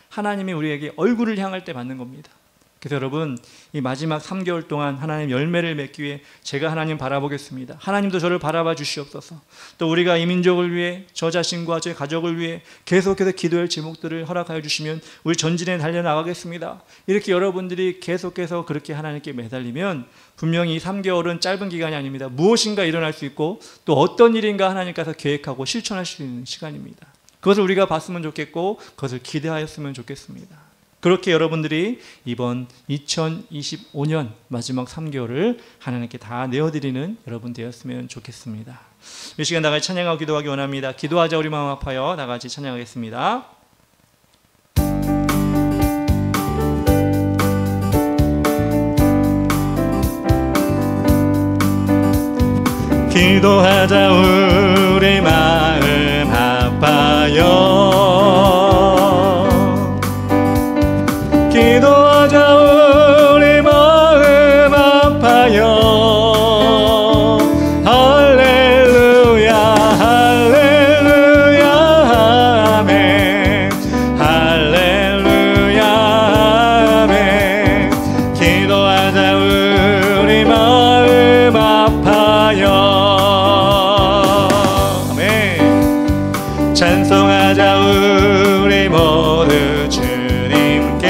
하나님이 우리에게 얼굴을 향할 때 받는 겁니다. 그래서 여러분, 이 마지막 3개월 동안 하나님 열매를 맺기 위해 제가 하나님 바라보겠습니다. 하나님도 저를 바라봐 주시옵소서. 또 우리가 이 민족을 위해, 저 자신과 제 가족을 위해 계속해서 기도할 제목들을 허락하여 주시면 우리 전진에 달려나가겠습니다. 이렇게 여러분들이 계속해서 그렇게 하나님께 매달리면 분명히 이 3개월은 짧은 기간이 아닙니다. 무엇인가 일어날 수 있고 또 어떤 일인가 하나님께서 계획하고 실천할 수 있는 시간입니다. 그것을 우리가 봤으면 좋겠고 그것을 기대하였으면 좋겠습니다. 그렇게 여러분들이 이번 2025년 마지막 3개월을 하나님께 다 내어드리는 여러분 되었으면 좋겠습니다. 이 시간 나같이 찬양하고 기도하기 원합니다. 기도하자. 우리 마음 아파요. 나같이 찬양하겠습니다. 기도하자. 우리 마음 아파요. 기도하자. 우리 마음 아파요. 할렐루야 할렐루야 아멘. 할렐루야 찬송하자 우리 모두 주님께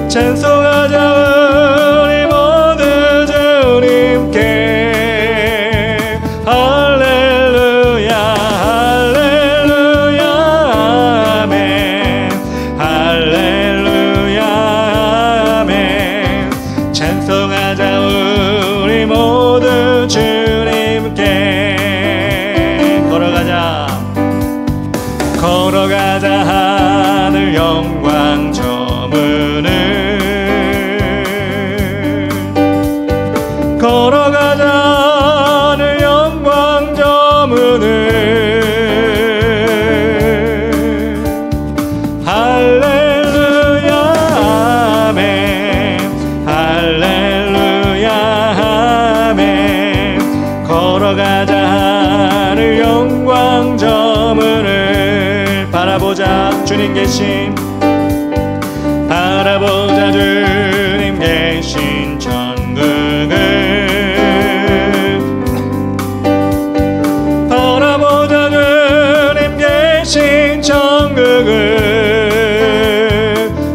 찬송하자 우리 모두 주님께 할렐루야 할렐루야 아멘 할렐루야 아멘 찬송하자 우리 모두 주님께 걸어가자 하늘 영광 저문을 걸어가자 하늘 영광 저문을 할렐루야 아멘 할렐루야 아멘 걸어가자 하늘 영광 저문을 바라보자 주님 계신 바라보자 주님 계신 천국을 바라보자 주님 계신 천국을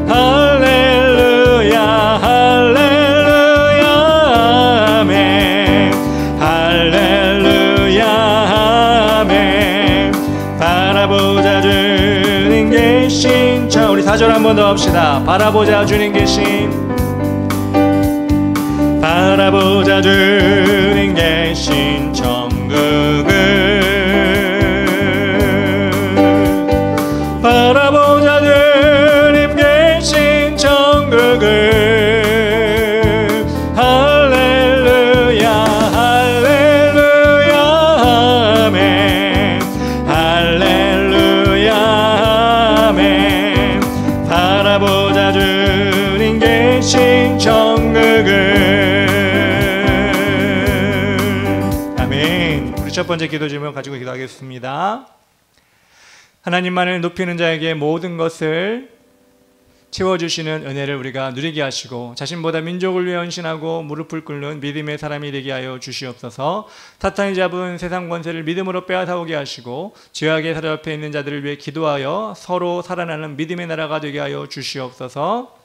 할렐루야 할렐루야 아멘 할렐루야 아멘 바라보자 주님 계신 자 우리 4절 한 번 더 합시다. 바라보자 주님 계신 바라보자 주님 계신 천국을 바라보자 주님 계신 천국을 할렐루야 할렐루야 아멘 할렐루야 아멘 바라보자 주님 계신 천국을 아멘. 우리 첫 번째 기도 제목 가지고 기도하겠습니다. 하나님만을 높이는 자에게 모든 것을 채워주시는 은혜를 우리가 누리게 하시고 자신보다 민족을 위해 헌신하고 무릎을 꿇는 믿음의 사람이 되게 하여 주시옵소서. 사탄이 잡은 세상 권세를 믿음으로 빼앗아오게 하시고 죄악의 사로잡혀 있는 자들을 위해 기도하여 서로 살아나는 믿음의 나라가 되게 하여 주시옵소서.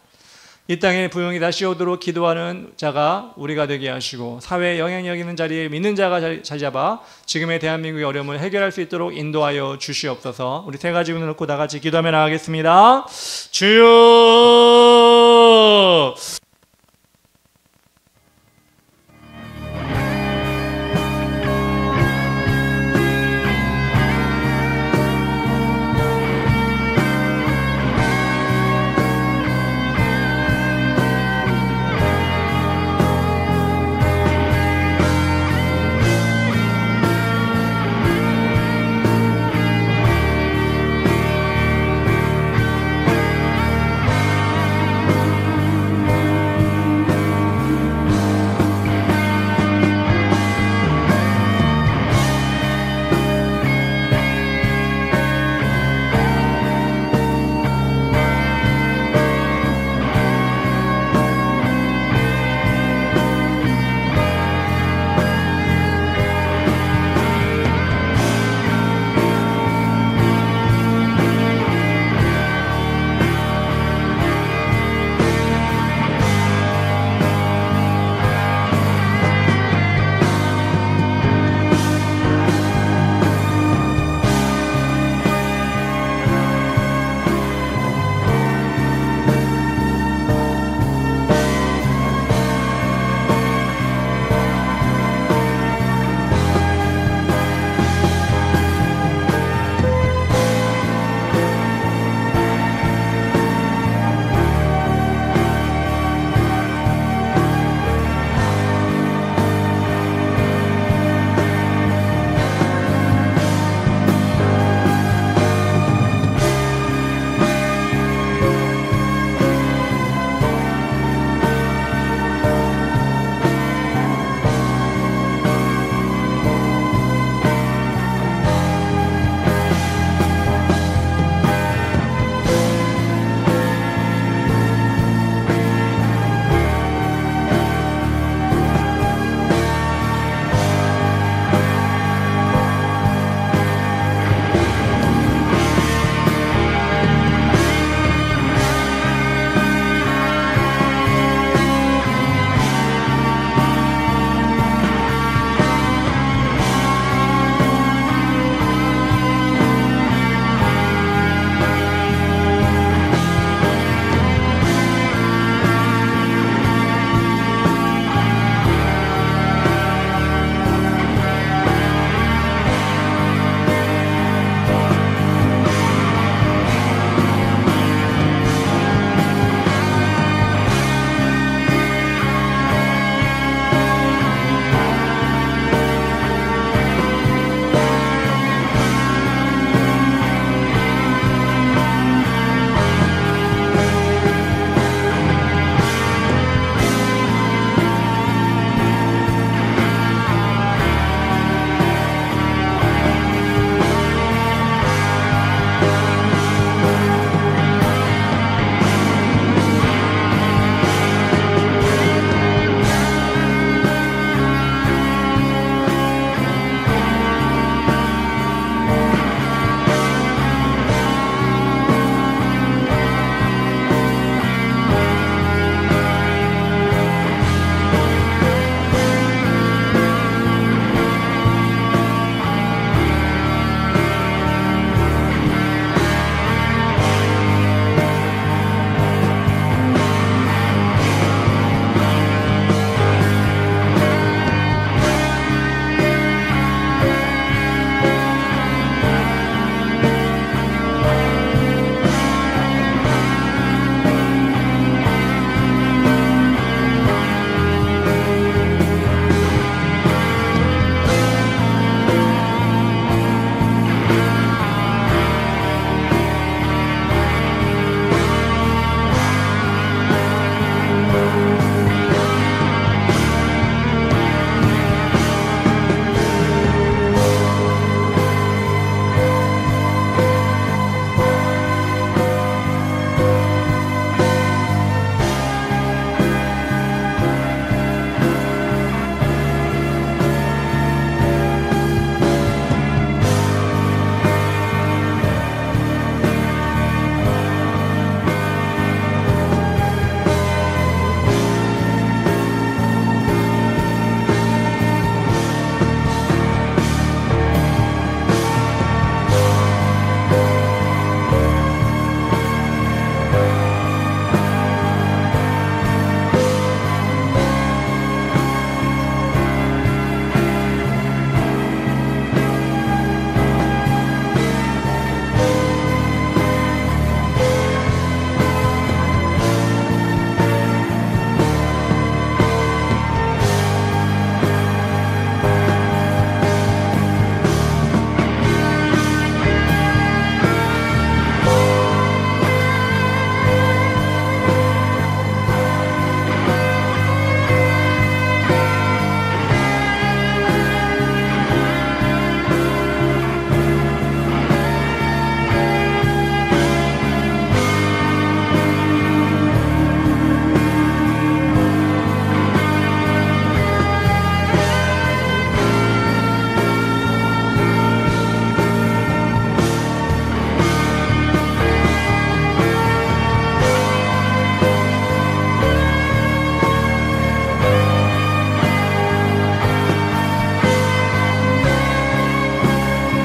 이 땅에 부흥이 다시 오도록 기도하는 자가 우리가 되게 하시고 사회에 영향력 있는 자리에 믿는 자가 자리 잡아 지금의 대한민국의 어려움을 해결할 수 있도록 인도하여 주시옵소서. 우리 세 가지 문을 놓고 다 같이 기도하며 나가겠습니다. 주여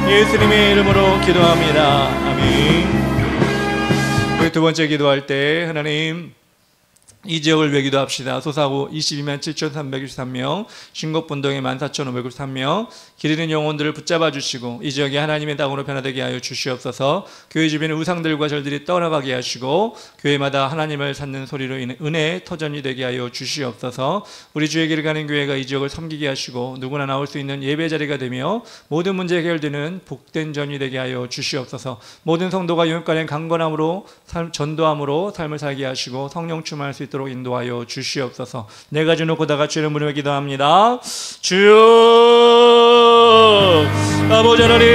예수님의 이름으로 기도합니다. 아멘. 우리 두 번째 기도할 때 하나님 이 지역을 위해 기도합시다. 소사구 22만 7,363명, 신곡분동에 14,593명, 길 잃은 영혼들을 붙잡아 주시고 이 지역이 하나님의 땅으로 변화되게 하여 주시옵소서. 교회 주변의 우상들과 절들이 떠나가게 하시고 교회마다 하나님을 찾는 소리로 인해 은혜의 터전이 되게 하여 주시옵소서. 우리 주의 길을 가는 교회가 이 지역을 섬기게 하시고 누구나 나올 수 있는 예배 자리가 되며 모든 문제 해결되는 복된 전이 되게 하여 주시옵소서. 모든 성도가 영육간의 강건함으로 전도함으로 삶을 살게 하시고 성령 충만할 수 있도록 인도하여 주시옵소서. 내가 주놓고 다 같이 이름 부르며 기도합니다. 주여 아버지 하나님,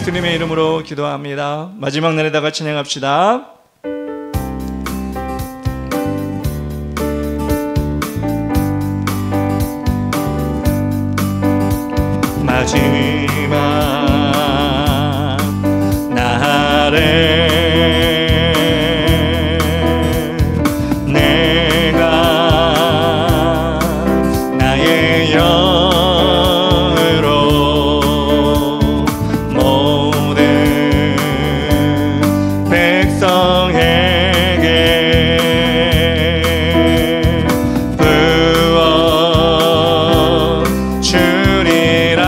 예수님의 이름으로 기도합니다. 마지막 날에다가 찬양합시다. 마지막 날에 내가 나의 영으로 모든 백성에게 부어 주리라.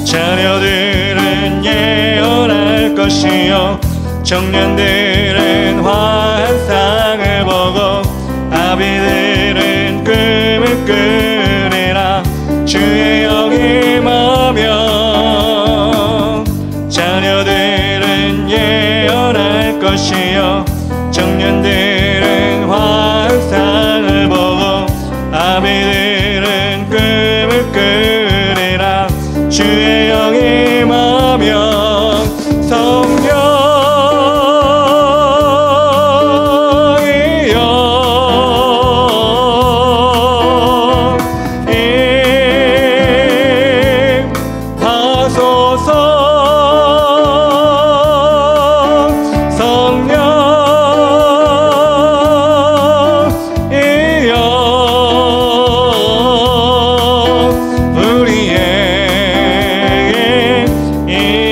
자녀들은 예언할 것이요 청년들은 환상을 보고 아비들은 꿈을 꾸리라. 주의 영이 임하며 자녀들은 예언할 것이요 청년들은 환상을 보고 아비들은 꿈을 꾸리라. 주의 영이 임하며 성령이여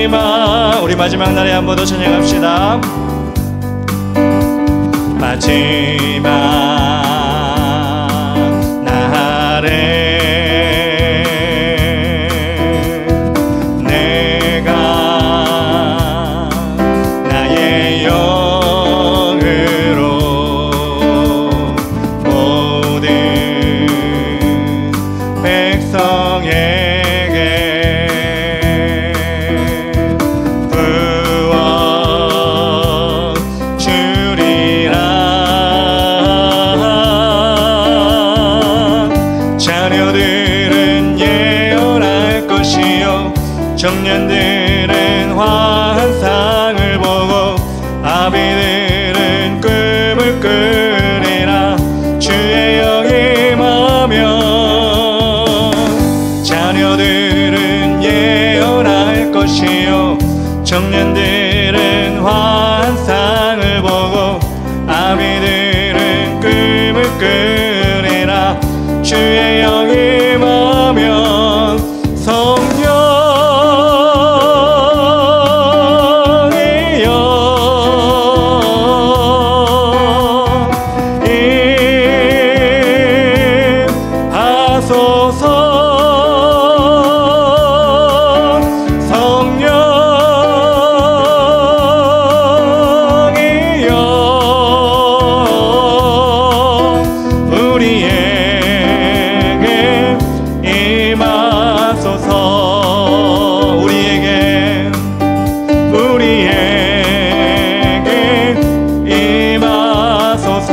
임하소서. 우리 마지막 날에 한 번 더 찬양합시다. 마지막 날에 내가 나의 영으로 모든 백성에게 부어 주리라. 자녀들은 예언할 것이요 청년들은 환상을 보고 아비들은 꿈을 꾸리라. 주의 영이 임하며 자녀들은 예언할 것이요 청년들은 환상을 보고 아비들은 꿈을 꾸리라. 주의 영이 임하며 성령이여 임하소서. 성령이여 우리에게 임하소서. 우리에게 임하소서.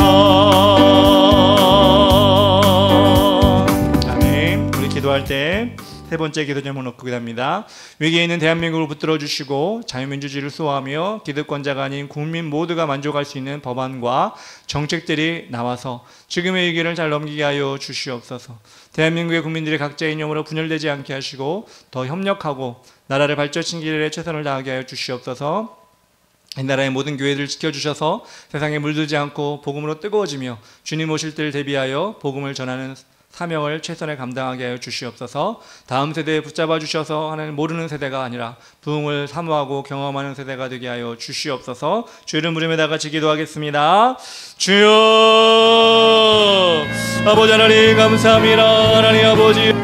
아멘. 우리 기도할 때 세 번째 기도 제목 놓고 기도합니다. 위기에 있는 대한민국을 붙들어 주시고 자유민주주의를 수호하며 기득권자가 아닌 국민 모두가 만족할 수 있는 법안과 정책들이 나와서 지금의 위기를 잘 넘기게 하여 주시옵소서. 대한민국의 국민들이 각자의 이념으로 분열되지 않게 하시고 더 협력하고 나라를 발전시키는 길에 최선을 다하게 하여 주시옵소서. 이 나라의 모든 교회들을 지켜주셔서 세상에 물들지 않고 복음으로 뜨거워지며 주님 오실 때를 대비하여 복음을 전하는 사명을 최선에 감당하게 하여 주시옵소서. 다음 세대에 붙잡아 주셔서 하나님 모르는 세대가 아니라 부흥을 사모하고 경험하는 세대가 되게 하여 주시옵소서. 주 이름 부르며 다 같이 기도하겠습니다. 주여 아버지 하나님 감사합니다. 하나님 아버지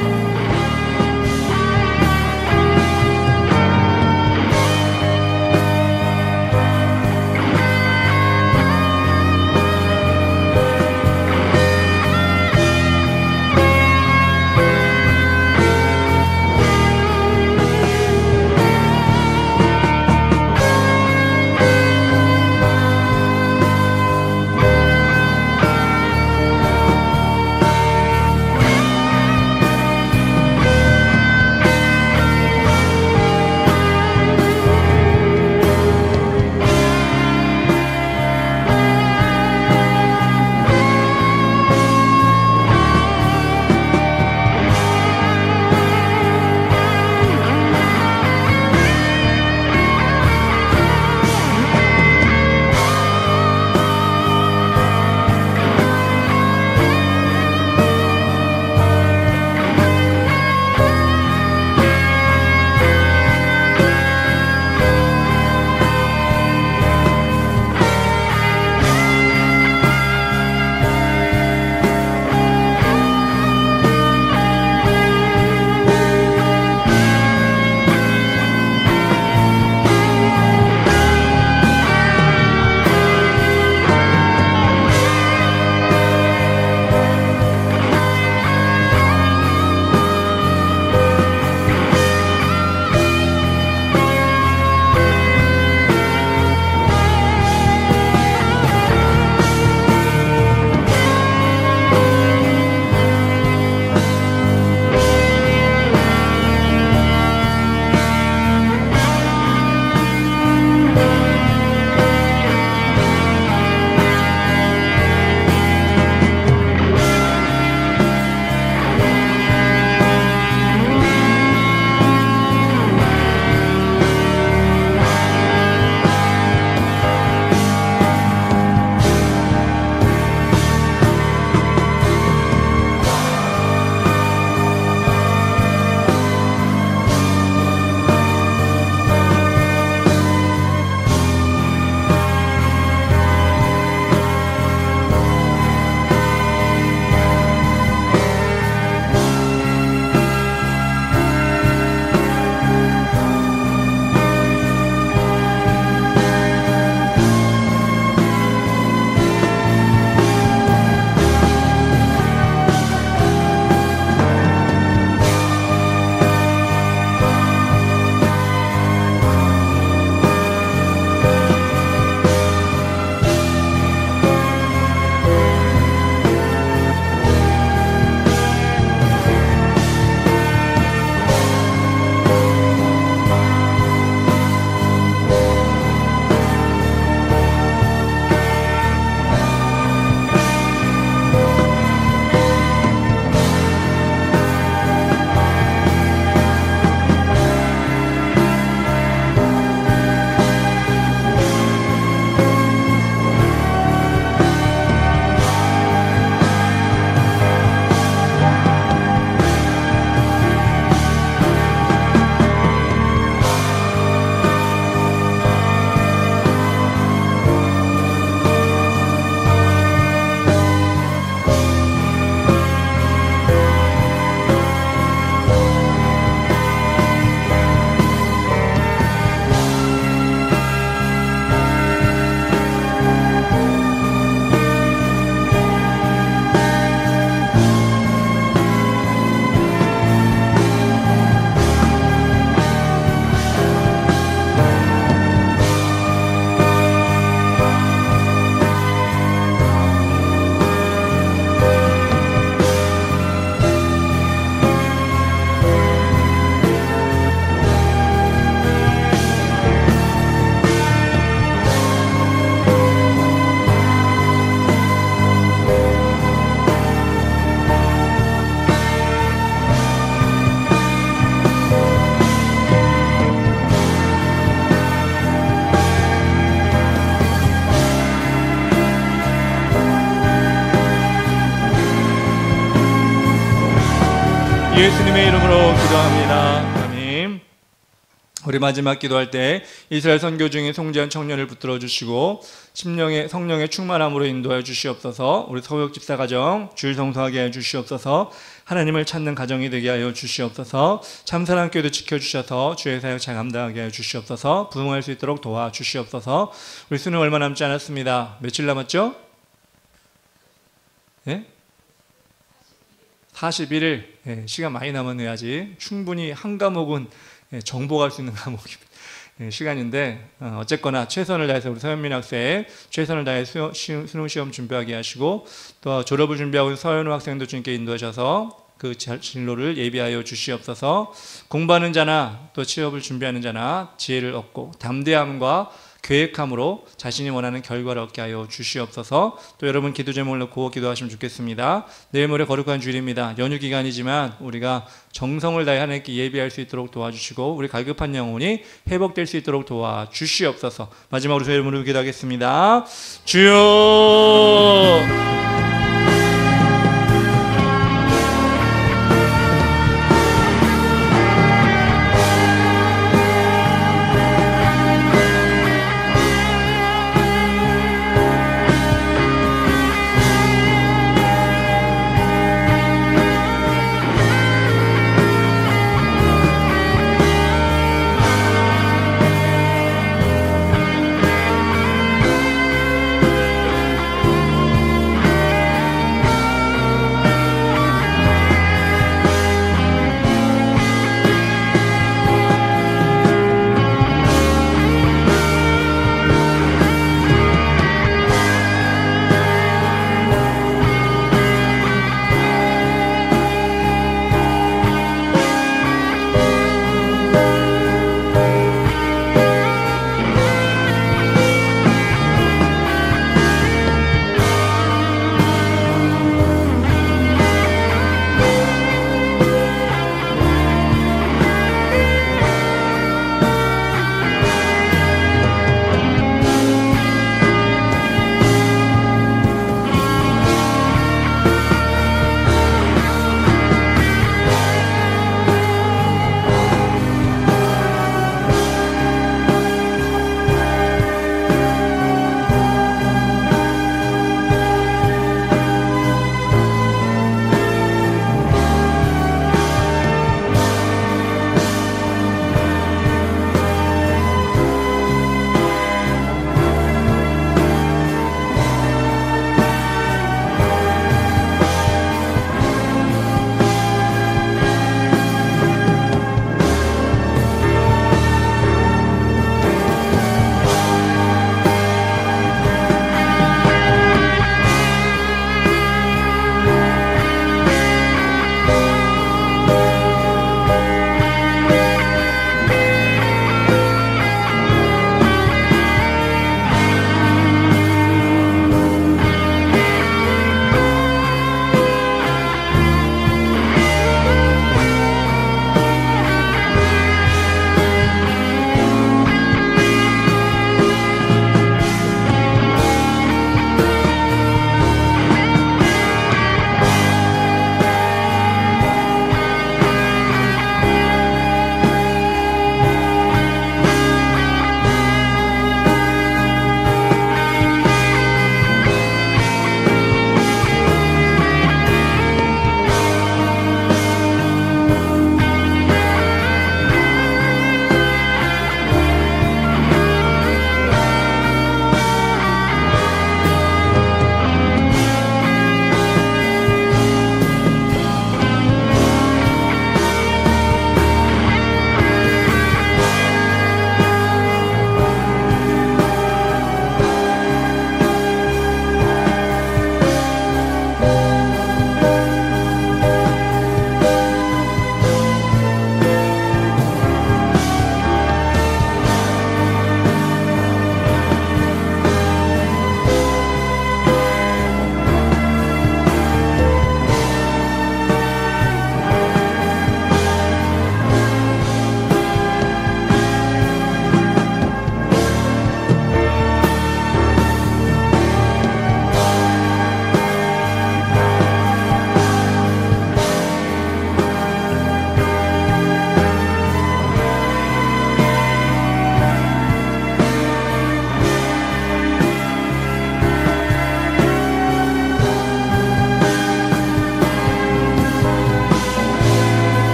예수님의 이름으로 기도합니다. 아멘. 우리 마지막 기도할 때 이스라엘 선교 중에 송지한 청년을 붙들어 주시고 심령의 성령의 충만함으로 인도하여 주시옵소서. 우리 서역 집사 가정 주일 성수하게 하여 주시옵소서. 하나님을 찾는 가정이 되게 하여 주시옵소서. 참사랑교회도 지켜주셔서 주의 사역 잘 감당하게 하여 주시옵소서. 부흥할 수 있도록 도와 주시옵소서. 우리 수능 얼마 남지 않았습니다. 며칠 남았죠? 예? 41일. 예, 시간 많이 남았네요. 아직 충분히 한 과목은 정복할 수 있는 과목입니다. 시간인데 어쨌거나 최선을 다해서 우리 서현민 학생 최선을 다해 수능 시험 준비하게 하시고 또 졸업을 준비하고 있는 서현우 학생도 주님께 인도하셔서 그 진로를 예비하여 주시옵소서. 공부하는 자나 또 취업을 준비하는 자나 지혜를 얻고 담대함과 계획함으로 자신이 원하는 결과를 얻게 하여 주시옵소서. 또 여러분 기도 제목을 놓고 기도하시면 좋겠습니다. 내일 모레 거룩한 주일입니다. 연휴 기간이지만 우리가 정성을 다해 하나님께 예비할 수 있도록 도와주시고 우리 갈급한 영혼이 회복될 수 있도록 도와주시옵소서. 마지막으로 저희 이름으로 기도하겠습니다. 주여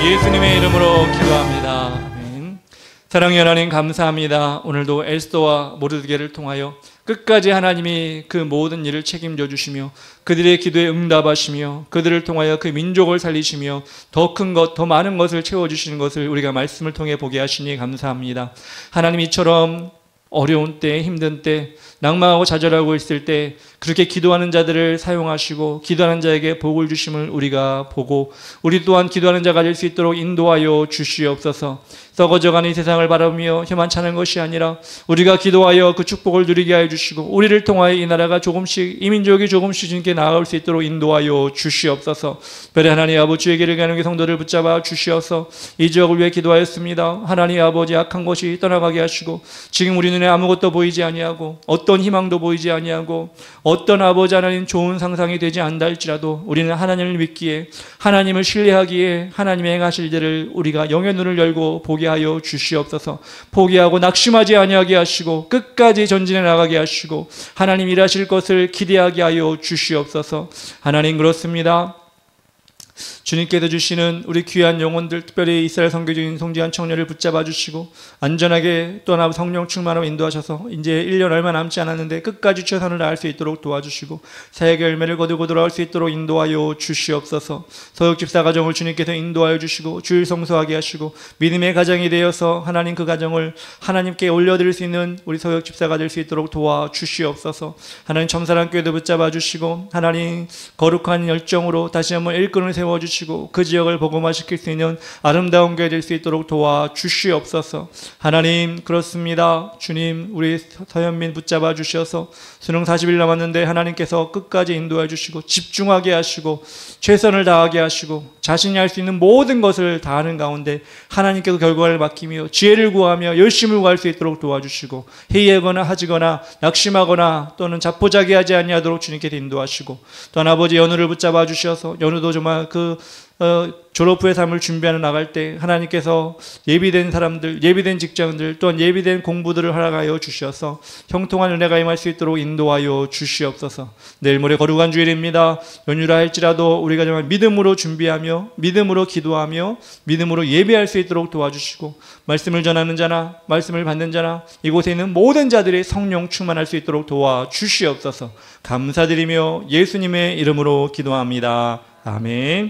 예수님의 이름으로 기도합니다. 아멘. 사랑의 하나님 감사합니다. 오늘도 에스더와 모르드게를 통하여 끝까지 하나님이 그 모든 일을 책임져 주시며 그들의 기도에 응답하시며 그들을 통하여 그 민족을 살리시며 더 큰 것, 더 많은 것을 채워주시는 것을 우리가 말씀을 통해 보게 하시니 감사합니다. 하나님 이처럼 어려운 때, 힘든 때, 낭망하고 좌절하고 있을 때 그렇게 기도하는 자들을 사용하시고 기도하는 자에게 복을 주심을 우리가 보고 우리 또한 기도하는 자가 될 수 있도록 인도하여 주시옵소서. 썩어져가는 이 세상을 바라보며 혀만차는 것이 아니라 우리가 기도하여 그 축복을 누리게 하여 주시고 우리를 통하여 이 나라가 조금씩, 이 민족이 조금씩 주님께 나아갈 수 있도록 인도하여 주시옵소서. 별의 하나님 아버지, 주의 길을 가는 성도를 붙잡아 주시어서 이 지역을 위해 기도하였습니다. 하나님 아버지, 악한 것이 떠나가게 하시고 지금 우리 눈에 아무것도 보이지 아니하고 어떤 희망도 보이지 아니하고 어떤 아버지 하나님 좋은 상상이 되지 않다 할지라도 우리는 하나님을 믿기에, 하나님을 신뢰하기에 하나님의 행하실 일을 우리가 영의 눈을 열고 보게 하여 주시옵소서. 포기하고 낙심하지 아니하게 하시고 끝까지 전진해 나가게 하시고 하나님 일하실 것을 기대하게 하여 주시옵소서. 하나님 그렇습니다. 주님께서 주시는 우리 귀한 영혼들, 특별히 이스라엘 선교 중인 송지한 청년을 붙잡아 주시고 안전하게 또한 성령 충만하고 인도하셔서 이제 1년 얼마 남지 않았는데 끝까지 최선을 다할 수 있도록 도와주시고 사역의 열매를 거두고 돌아올 수 있도록 인도하여 주시옵소서. 서역 집사 가정을 주님께서 인도하여 주시고 주일 성소하게 하시고 믿음의 가정이 되어서 하나님 그 가정을 하나님께 올려드릴 수 있는 우리 서역 집사가 될 수 있도록 도와주시옵소서. 하나님 점사랑 교회도 붙잡아 주시고 하나님 거룩한 열정으로 다시 한번 일꾼을 세워주시고 그 지역을 복음화시킬 수 있는 아름다운 교회 될 수 있도록 도와주시옵소서. 하나님 그렇습니다. 주님 우리 서현민 붙잡아 주셔서 수능 40일 남았는데 하나님께서 끝까지 인도해 주시고 집중하게 하시고 최선을 다하게 하시고 자신이 할 수 있는 모든 것을 다하는 가운데 하나님께서 결과를 맡기며 지혜를 구하며 열심을 구할 수 있도록 도와주시고 회의하거나 하지거나 낙심하거나 또는 자포자기하지 아니하도록 주님께서 인도하시고 또한 아버지 연우를 붙잡아 주셔서 연우도 정말 졸업 후의 삶을 준비하는 나갈 때 하나님께서 예비된 사람들, 예비된 직장들 또한 예비된 공부들을 허락하여 주셔서 형통한 은혜가 임할 수 있도록 인도하여 주시옵소서. 내일 모레 거룩한 주일입니다. 연휴라 할지라도 우리가 정말 믿음으로 준비하며 믿음으로 기도하며 믿음으로 예배할 수 있도록 도와주시고 말씀을 전하는 자나 말씀을 받는 자나 이곳에 있는 모든 자들이 성령 충만할 수 있도록 도와주시옵소서. 감사드리며 예수님의 이름으로 기도합니다. 아멘.